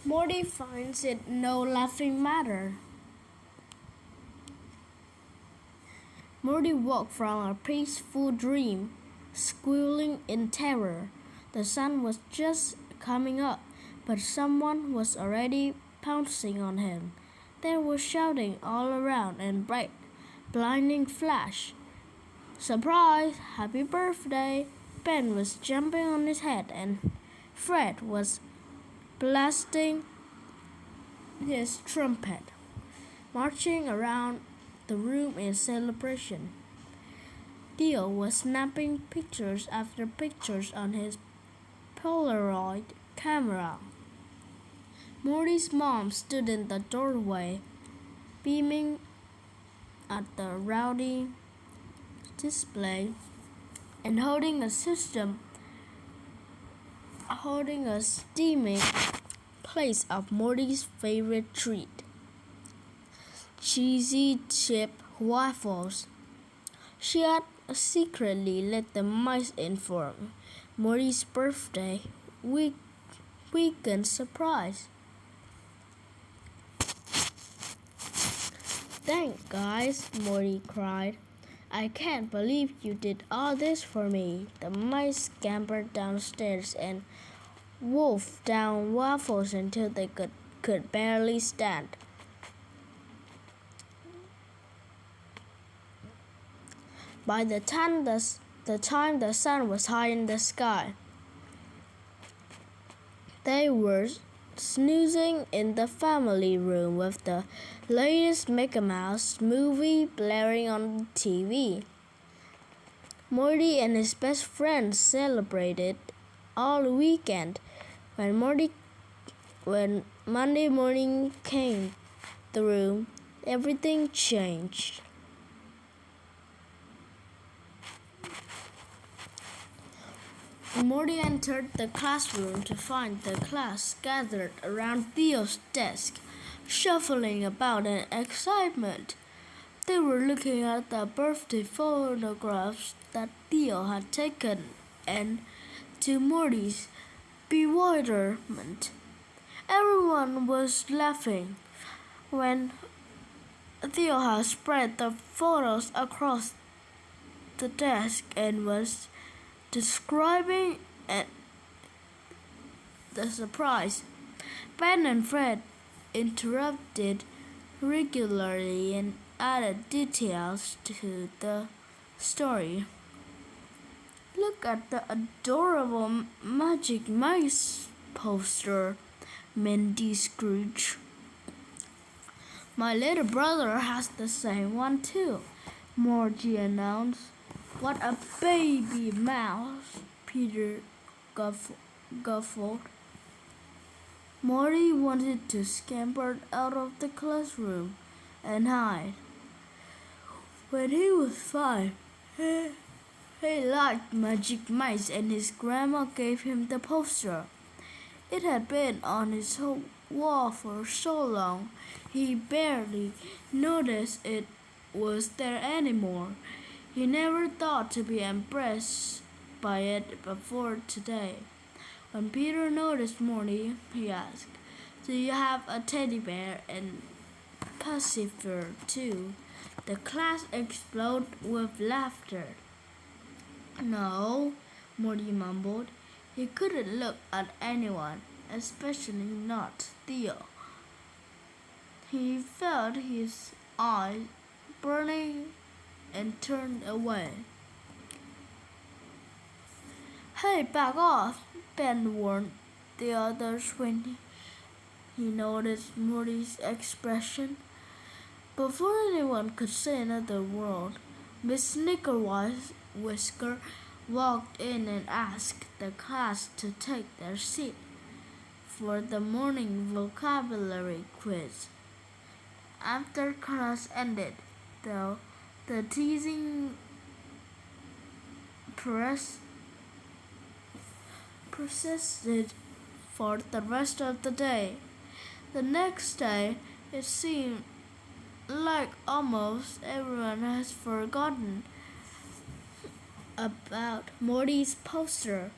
Morty finds it no laughing matter. Morty woke from a peaceful dream, squealing in terror. The sun was just coming up, but someone was already pouncing on him. There was shouting all around and bright, blinding flash. Surprise! Happy birthday! Ben was jumping on his head and Fred was blasting his trumpet, marching around the room in celebration. Theo was snapping pictures after pictures on his Polaroid camera. Morty's mom stood in the doorway, beaming at the rowdy display and holding a steaming plate of Morty's favorite treat, cheesy chip waffles. She had secretly let the mice in for Morty's birthday weekend surprise. Thanks, guys, Morty cried. I can't believe you did all this for me. The mice scampered downstairs and wolfed down waffles until they could barely stand. By the time the sun was high in the sky, they were snoozing in the family room with the latest Mickey Mouse movie blaring on TV. Morty and his best friend celebrated all weekend. When Monday morning came through, everything changed. Morty entered the classroom to find the class gathered around Theo's desk, shuffling about in excitement. They were looking at the birthday photographs that Theo had taken, and to Morty's bewilderment, everyone was laughing. When Theo had spread the photos across the desk and was describing the surprise, Ben and Fred interrupted regularly and added details to the story. Look at the adorable Magic Mice poster, Mindy Scrooge. My little brother has the same one too, Margie announced. What a baby mouse, Peter guffawed. Morty wanted to scamper out of the classroom and hide. When he was 5, he liked Magic Mice and his grandma gave him the poster. It had been on his wall for so long, he barely noticed it was there anymore. He never thought to be impressed by it before today. When Peter noticed Morty, he asked, Do you have a teddy bear and pacifier too? The class exploded with laughter. No, Morty mumbled. He couldn't look at anyone, especially not Theo. He felt his eyes burning and turned away. Hey, back off, Ben warned the others when he noticed Morty's expression. Before anyone could say another word, Miss Whisker walked in and asked the class to take their seat for the morning vocabulary quiz. After class ended, though, the teasing persisted for the rest of the day. The next day, it seemed like almost everyone has forgotten about Morty's poster.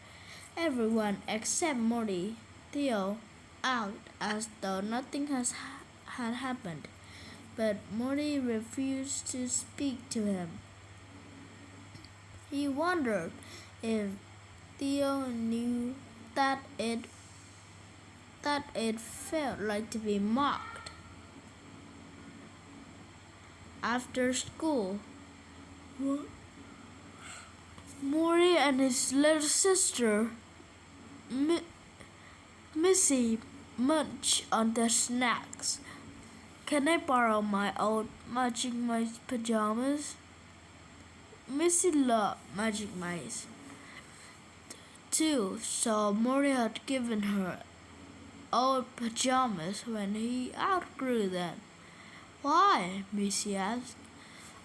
Everyone except Morty, Theo, out as though nothing had happened, but Morty refused to speak to him. He wondered if Theo knew that it felt like to be mocked. After school, Morty and his little sister, Missy, munch on their snacks. Can I borrow my old Magic Mice pajamas? Missy loved Magic Mice too, so Morty had given her old pajamas when he outgrew them. Why? Missy asked.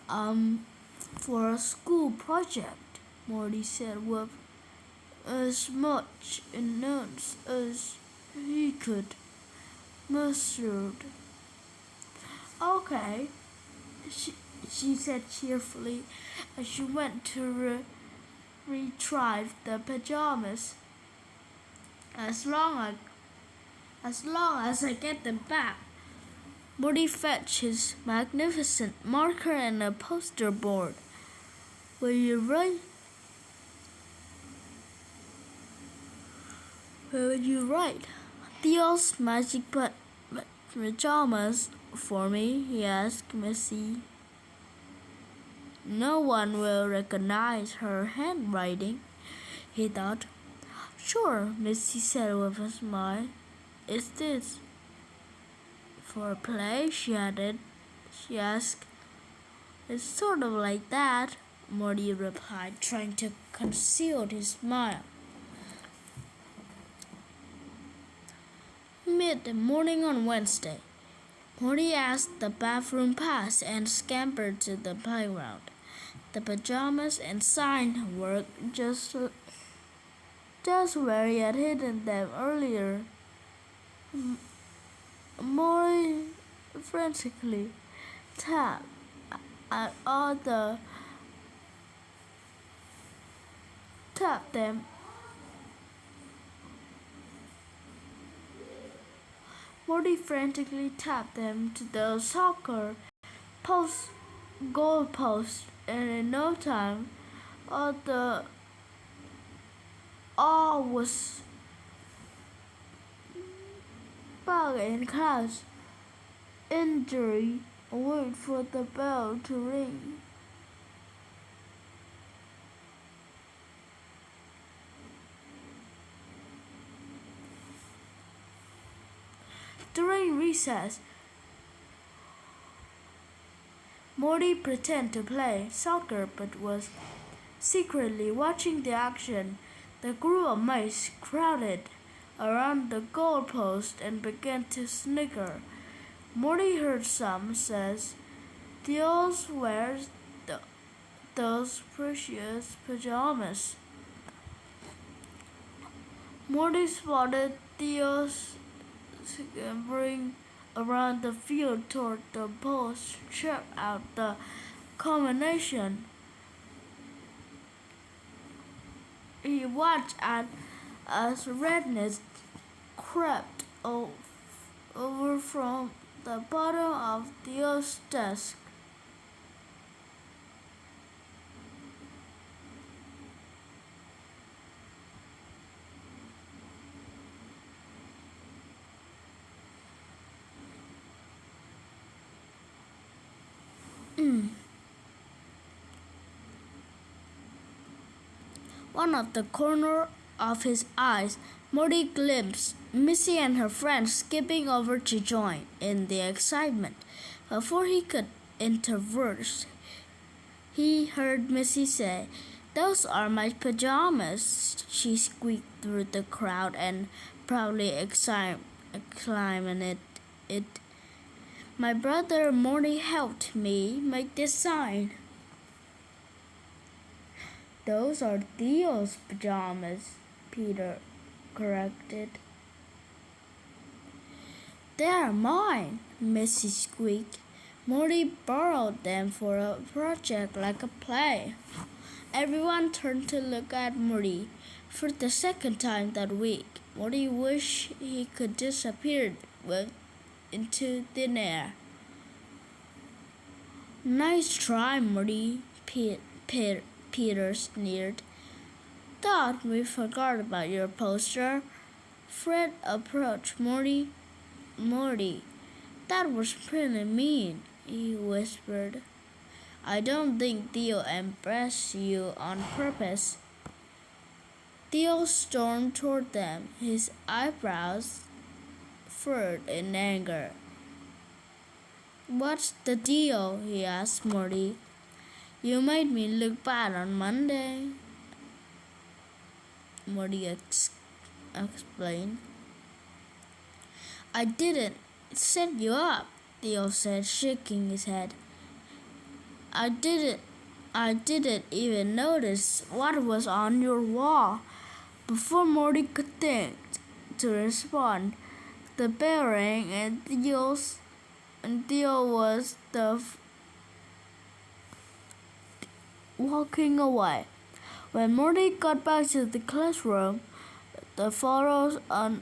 For a school project, Morty said with as much annoyance as he could muster. Okay, she said cheerfully as she went to retrieve the pajamas. As long as I get them back. Morty fetched his magnificent marker and a poster board. Will you write? Where would you write? Theo's magic pajamas for me, he asked Missy. No one will recognize her handwriting, he thought. Sure, Missy said with a smile. Is this for a play? She added. She asked. It's sort of like that, Morty replied, trying to conceal his smile. Mid-morning on Wednesday, Morty asked the bathroom pass and scampered to the playground. The pajamas and sign were just where he had hidden them earlier. Morty frantically tapped at all the Morty frantically tapped them to the soccer goal post, and in no time, all was back in class. Injury. Wait for the bell to ring. During recess, Morty pretended to play soccer but was secretly watching the action. The group of mice crowded around the goalpost and began to snicker. Morty heard some says, Dios wears those precious pajamas. Morty spotted Dios scampering around the field toward the post. Check out the combination. He watched as redness crept over from the bottom of Theo's desk. One of the corner of his eyes, Morty glimpsed Missy and her friends skipping over to join in the excitement. Before he could interverse, he heard Missy say, Those are my pajamas. She squeaked through the crowd and proudly exclaimed it. My brother Morty helped me make this sign. Those are Theo's pajamas, Peter corrected. They're mine, Missy squeaked. Morty borrowed them for a project like a play. Everyone turned to look at Morty. For the second time that week, Morty wished he could disappear into thin air. Nice try, Morty, Peter sneered. Thought we forgot about your poster. Fred approached Morty. Morty, that was pretty mean, he whispered. I don't think Theo embarrassed you on purpose. Theo stormed toward them, his eyebrows furrowed in anger. What's the deal? He asked Morty. You made me look bad on Monday, Morty explained. I didn't set you up, Theo said, shaking his head. I didn't even notice what was on your wall. Before Morty could think to respond, the bell rang and Theo was walking away. When Morty got back to the classroom, the photos of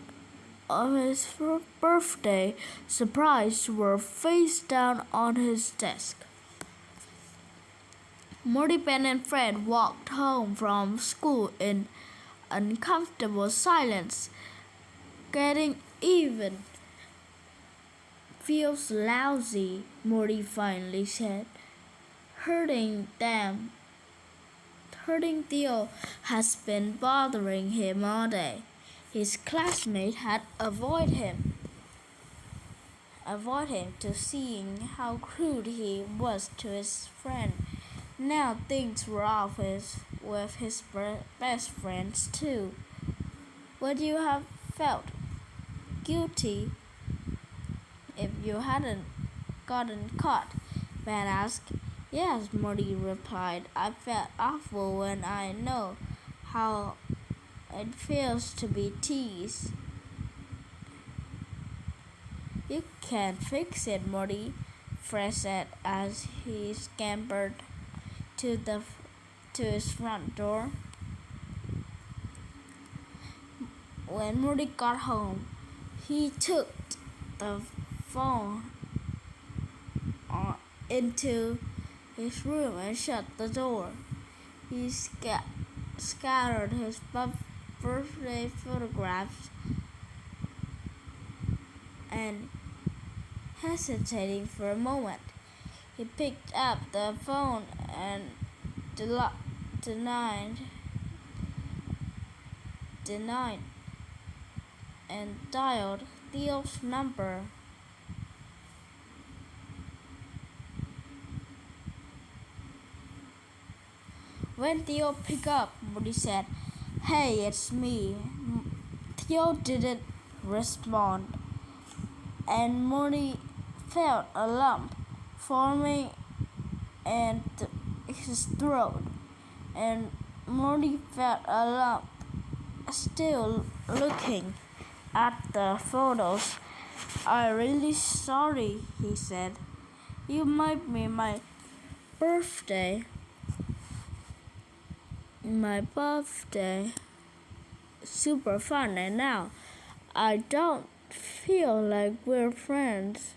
his birthday surprise were face down on his desk. Morty, Ben, and Fred walked home from school in uncomfortable silence. Getting even feels lousy, Morty finally said. Hurting Theo has been bothering him all day. His classmate had avoided him to seeing how crude he was to his friend. Now things were off with his best friends too. Would you have felt guilty if you hadn't gotten caught? Ben asked. Yes, Morty replied. I felt awful when I know how it feels to be teased. You can't fix it, Morty, Fred said as he scampered to his front door. When Morty got home, he took the phone into his room and shut the door. He scattered his birthday photographs and, hesitating for a moment, he picked up the phone and dialed Theo's number. When Theo picked up, Morty said, Hey, it's me. Theo didn't respond, and Morty felt a lump forming in his throat, and Morty felt a lump still looking at the photos. I'm really sorry, he said. You made me my birthday super fun, and now I don't feel like we're friends.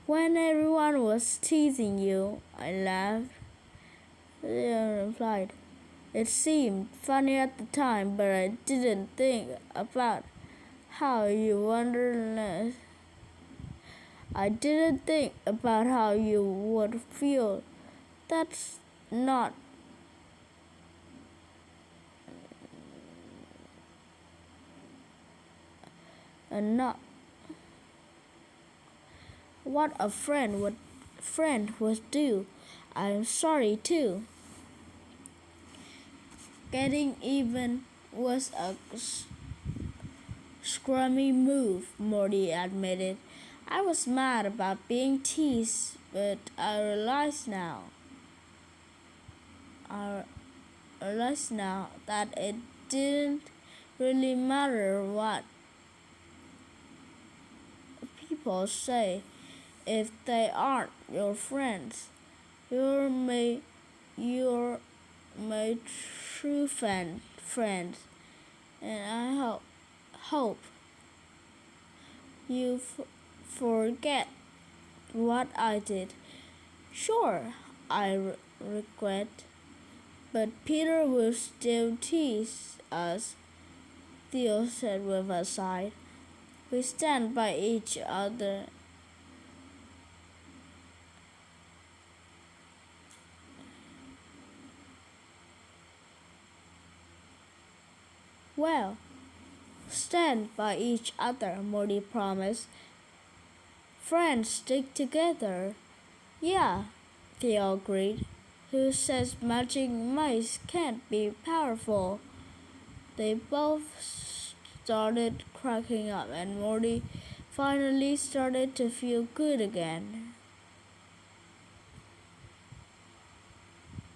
When everyone was teasing you, I laughed. Leon replied. It seemed funny at the time, but I didn't think about how you would feel. That's not what a friend would do. I'm sorry too. Getting even was a scrummy move, Morty admitted. I was mad about being teased, but I realize now that it didn't really matter what people say if they aren't your friends. You're my true friend, friends, and I hope you forget what I did. Sure, I regret, but Peter will still tease us, Theo said with a sigh. We stand by each other. Well, stand by each other, Morty promised. Friends stick together. Yeah, Theo agreed. Who says magic mice can't be powerful? They both started cracking up, and Morty finally started to feel good again.